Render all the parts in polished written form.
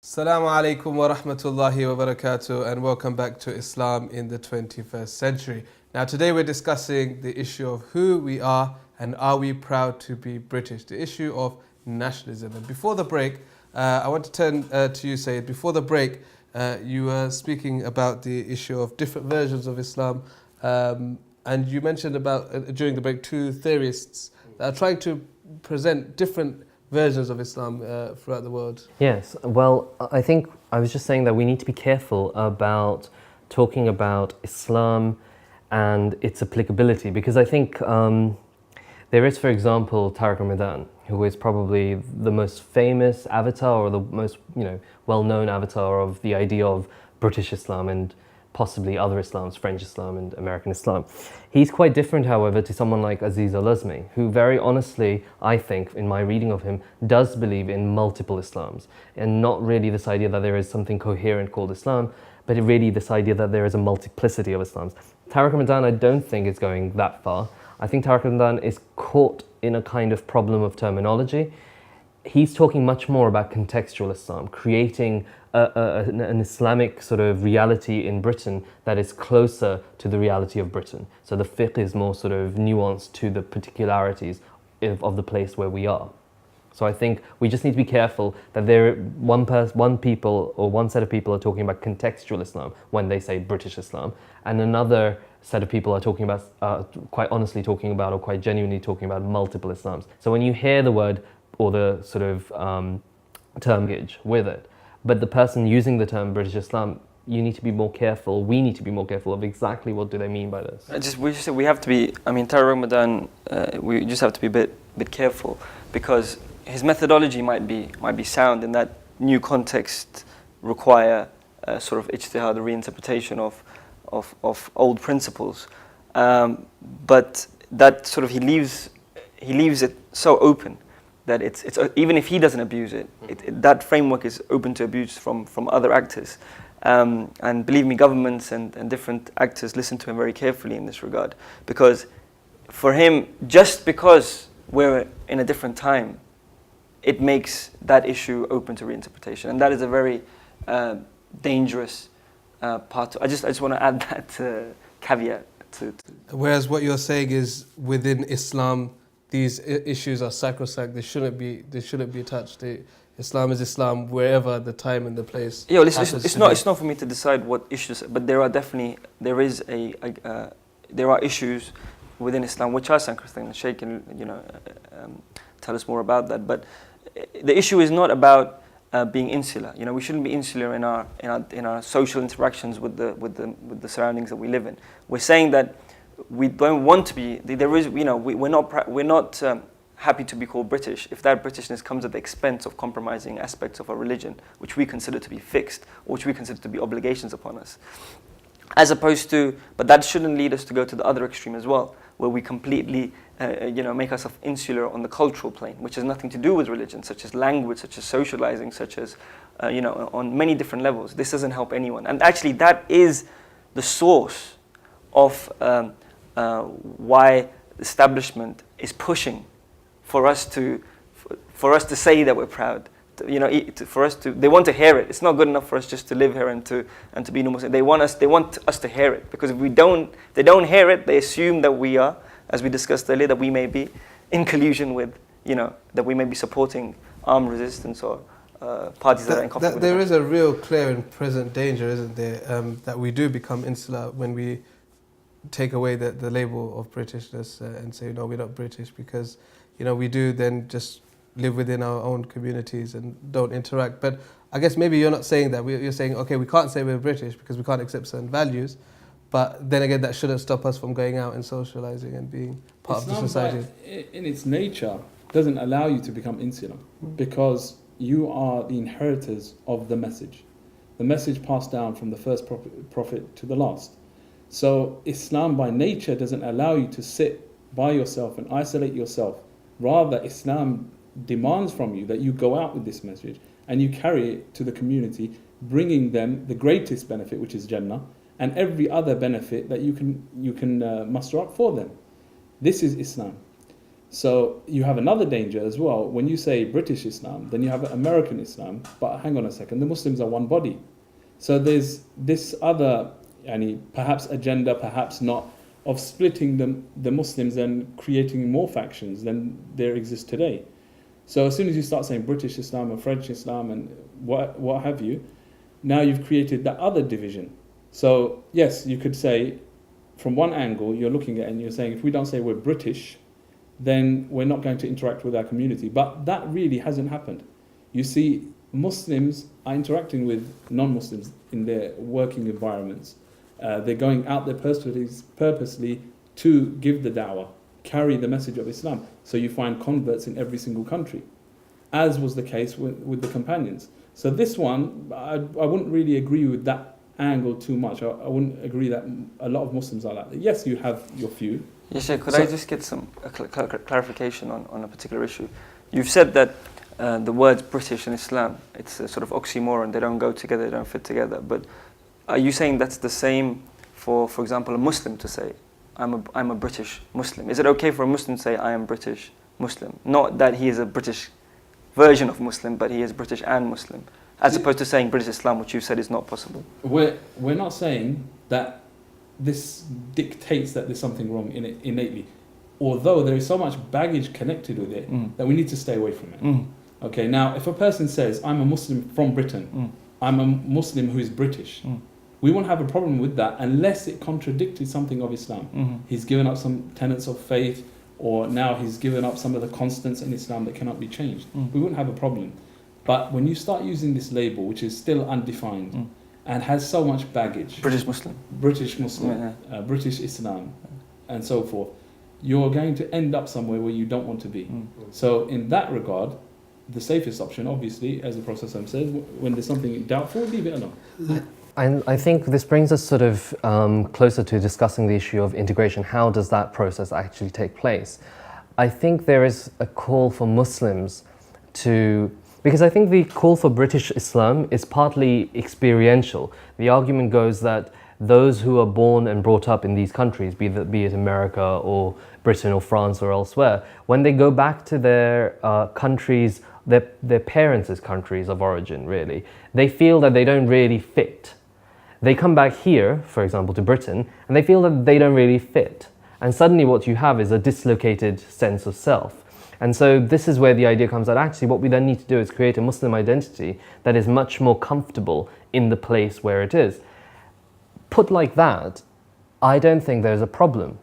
Assalamu alaikum wa rahmatullahi wa barakatuh, and welcome back to Islam in the 21st century. Now today we're discussing the issue of who we are and are we proud to be British, the issue of nationalism. And before the break, I want to turn to you, Sayyid. Before the break, you were speaking about the issue of different versions of Islam, and you mentioned about, during the break, two theorists that are trying to present different versions of Islam throughout the world. Yes, well, I think I was just saying that we need to be careful about talking about Islam and its applicability, because I think there is, for example, Tariq Ramadan, who is probably the most famous avatar or the most well-known avatar of the idea of British Islam and possibly other Islams, French Islam and American Islam. He's quite different, however, to someone like Aziz al-Azmi, who very honestly, I think, in my reading of him, does believe in multiple Islams, and not really this idea that there is something coherent called Islam, but really this idea that there is a multiplicity of Islams. Tariq Ramadan, I don't think is going that far. I think Tariq Ramadan is caught in a kind of problem of terminology. He's talking much more about contextual Islam, creating an Islamic sort of reality in Britain that is closer to the reality of Britain. So the fiqh is more sort of nuanced to the particularities of the place where we are. So I think we just need to be careful that one people or one set of people are talking about contextual Islam when they say British Islam, and another set of people are talking about, quite honestly talking about, or quite genuinely talking about multiple Islams. So when you hear the word or the sort of term with it, but the person using the term British Islam, you need to be more careful, we need to be more careful of exactly what do they mean by this. We have to be, Tariq Ramadan, we just have to be a bit careful, because his methodology might be sound, and that new context require sort of ijtihad, reinterpretation of old principles, but that sort of he leaves it so open that it's even if he doesn't abuse it, that framework is open to abuse from other actors, and believe me, governments and different actors listen to him very carefully in this regard, because for him, just because we're in a different time, it makes that issue open to reinterpretation, and that is a very dangerous part. I just want to add that caveat to. Whereas what you're saying is, within Islam, these issues are sacrosanct. They shouldn't be touched. Islam is Islam wherever the time and the place. Yeah, well, it's not for me to decide what issues, but there are issues within Islam which are sacrosanct. Sheikh can tell us more about that. But the issue is not about being insular. We shouldn't be insular in our social interactions with the surroundings that we live in. We're saying that we don't want to be. We're not happy to be called British if that Britishness comes at the expense of compromising aspects of our religion, which we consider to be fixed, or which we consider to be obligations upon us. As opposed to, but that shouldn't lead us to go to the other extreme as well, where we completely, make ourselves insular on the cultural plane, which has nothing to do with religion, such as language, such as socializing, such as, on many different levels. This doesn't help anyone, and actually that is the source of why the establishment is pushing for us to say that we're proud. They want to hear it. It's not good enough for us just to live here and to be normal. They want us to hear it, because if they don't hear it, they assume that we are, as we discussed earlier, that we may be in collusion with, that we may be supporting armed resistance or parties that are in conflict with There is a real clear and present danger, isn't there, that we do become insular when we take away the label of Britishness and say, no, we're not British, because we do then just live within our own communities and don't interact. But I guess maybe you're not saying that. You're saying, okay, we can't say we're British because we can't accept certain values, but then again, that shouldn't stop us from going out and socializing and being part of the society. In its nature, doesn't allow you to become insular, because you are the inheritors of the message passed down from the first prophet to the last. So Islam by nature doesn't allow you to sit by yourself and isolate yourself. Rather, Islam demands from you that you go out with this message and you carry it to the community, bringing them the greatest benefit, which is Jannah, and every other benefit that you can muster up for them. This is Islam. So you have another danger as well. When you say British Islam, then you have American Islam. But hang on a second, the Muslims are one body. So there's this other, perhaps agenda, perhaps not, of splitting the Muslims and creating more factions than there exist today. So as soon as you start saying British Islam and French Islam and what have you, now you've created that other division. So yes, you could say, from one angle, you're looking at it and you're saying, if we don't say we're British, then we're not going to interact with our community. But that really hasn't happened. You see, Muslims are interacting with non-Muslims in their working environments. They're going out there purposely to give the da'wah, carry the message of Islam. So you find converts in every single country, as was the case with the companions. So this one, I wouldn't really agree with that angle too much. I wouldn't agree that a lot of Muslims are like that. Yes, you have your few. Yeah, Sheikh, could I just get some clarification on a particular issue? You've said that the words British and Islam, it's a sort of oxymoron, they don't go together, they don't fit together. But are you saying that's the same for example, a Muslim to say, I'm a British Muslim? Is it okay for a Muslim to say, I am British Muslim? Not that he is a British version of Muslim, but he is British and Muslim, as opposed to saying British Islam, which you said is not possible. We're not saying that this dictates that there's something wrong in it innately, although there is so much baggage connected with it that we need to stay away from it. Okay, now if a person says, I'm a Muslim from Britain, I'm a Muslim who is British, we won't have a problem with that unless it contradicted something of Islam. He's given up some tenets of faith, or now he's given up some of the constants in Islam that cannot be changed. We wouldn't have a problem. But when you start using this label, which is still undefined and has so much baggage, British Muslim, British Islam, and so forth, you're going to end up somewhere where you don't want to be. So in that regard, the safest option, obviously, as the Prophet says, when there's something doubtful, leave it alone. And I think this brings us sort of closer to discussing the issue of integration. How does that process actually take place? I think there is a call for Muslims to, because I think the call for British Islam is partly experiential. The argument goes that those who are born and brought up in these countries, be it America or Britain or France or elsewhere, when they go back to their countries, their parents' countries of origin, really, they feel that they don't really fit. They come back here, for example, to Britain, and they feel that they don't really fit. And suddenly what you have is a dislocated sense of self. And so this is where the idea comes that actually what we then need to do is create a Muslim identity that is much more comfortable in the place where it is. Put like that, I don't think there's a problem.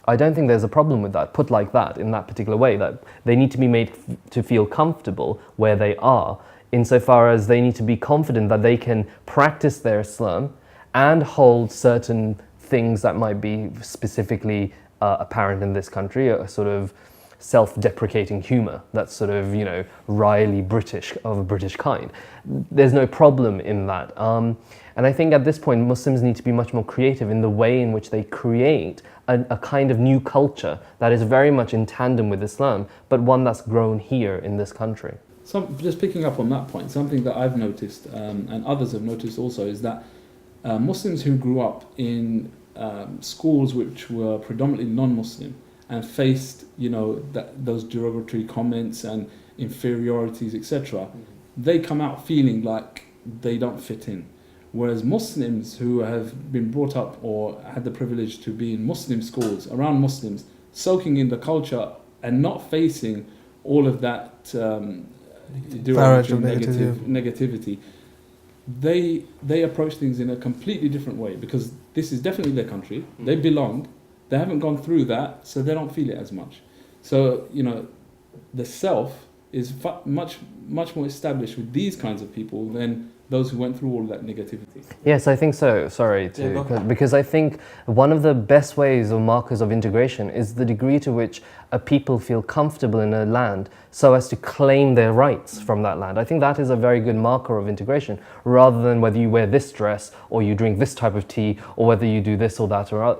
I don't think there's a problem with that, put like that, in that particular way, that they need to be made to feel comfortable where they are, insofar as they need to be confident that they can practice their Islam and hold certain things that might be specifically apparent in this country, a sort of self-deprecating humour that's sort of, wryly British, of a British kind. There's no problem in that. And I think at this point, Muslims need to be much more creative in the way in which they create a kind of new culture that is very much in tandem with Islam, but one that's grown here in this country. So just picking up on that point, something that I've noticed and others have noticed also is that Muslims who grew up in schools which were predominantly non-Muslim and faced, those derogatory comments and inferiorities, etc., they come out feeling like they don't fit in. Whereas Muslims who have been brought up or had the privilege to be in Muslim schools, around Muslims, soaking in the culture and not facing all of that negativity, they approach things in a completely different way, because this is definitely their country, they belong, they haven't gone through that, so they don't feel it as much. So, the self is much more established with these kinds of people than those who went through all of that negativity. Yes, I think so. Sorry, because I think one of the best ways or markers of integration is the degree to which a people feel comfortable in a land so as to claim their rights from that land. I think that is a very good marker of integration, rather than whether you wear this dress or you drink this type of tea or whether you do this or that, or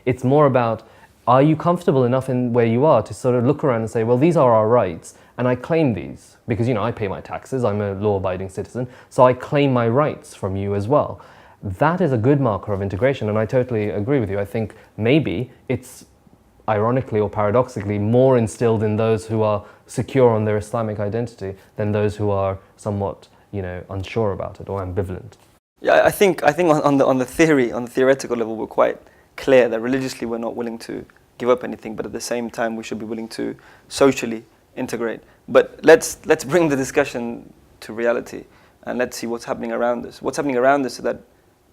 it's more about, are you comfortable enough in where you are to sort of look around and say, well, these are our rights and I claim these because, I pay my taxes, I'm a law-abiding citizen, so I claim my rights from you as well. That is a good marker of integration, and I totally agree with you. I think maybe it's ironically or paradoxically, more instilled in those who are secure on their Islamic identity than those who are somewhat, unsure about it or ambivalent. Yeah, I think on the theoretical level, we're quite clear that religiously we're not willing to give up anything, but at the same time we should be willing to socially integrate. But let's bring the discussion to reality, and let's see what's happening around us. What's happening around us is that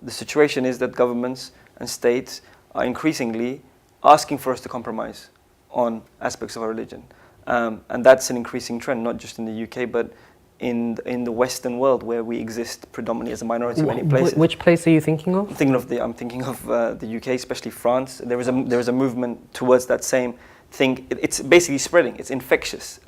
the situation is that governments and states are increasingly asking for us to compromise on aspects of our religion, and that's an increasing trend, not just in the UK, but in the Western world, where we exist predominantly as a minority in many places. Which place are you thinking of? I'm thinking of the UK, especially France. There is a movement towards that same thing. It's basically spreading. It's infectious.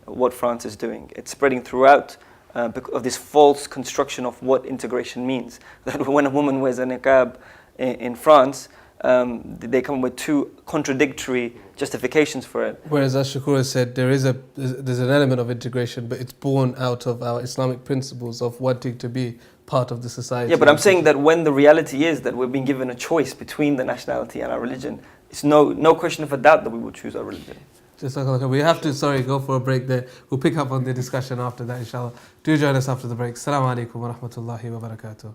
What France is doing, it's spreading throughout because of this false construction of what integration means. That when a woman wears a niqab in France, they come with two contradictory justifications for it. Whereas, as Shakura said, there's an element of integration, but it's born out of our Islamic principles of wanting to be part of the society. Yeah, but I'm saying that when the reality is that we're being given a choice between the nationality and our religion, it's no question of a doubt that we will choose our religion. Just like we have to, go for a break there. We'll pick up on the discussion after that, inshallah. Do join us after the break. Assalamu alaikum wa rahmatullahi wa barakatuh.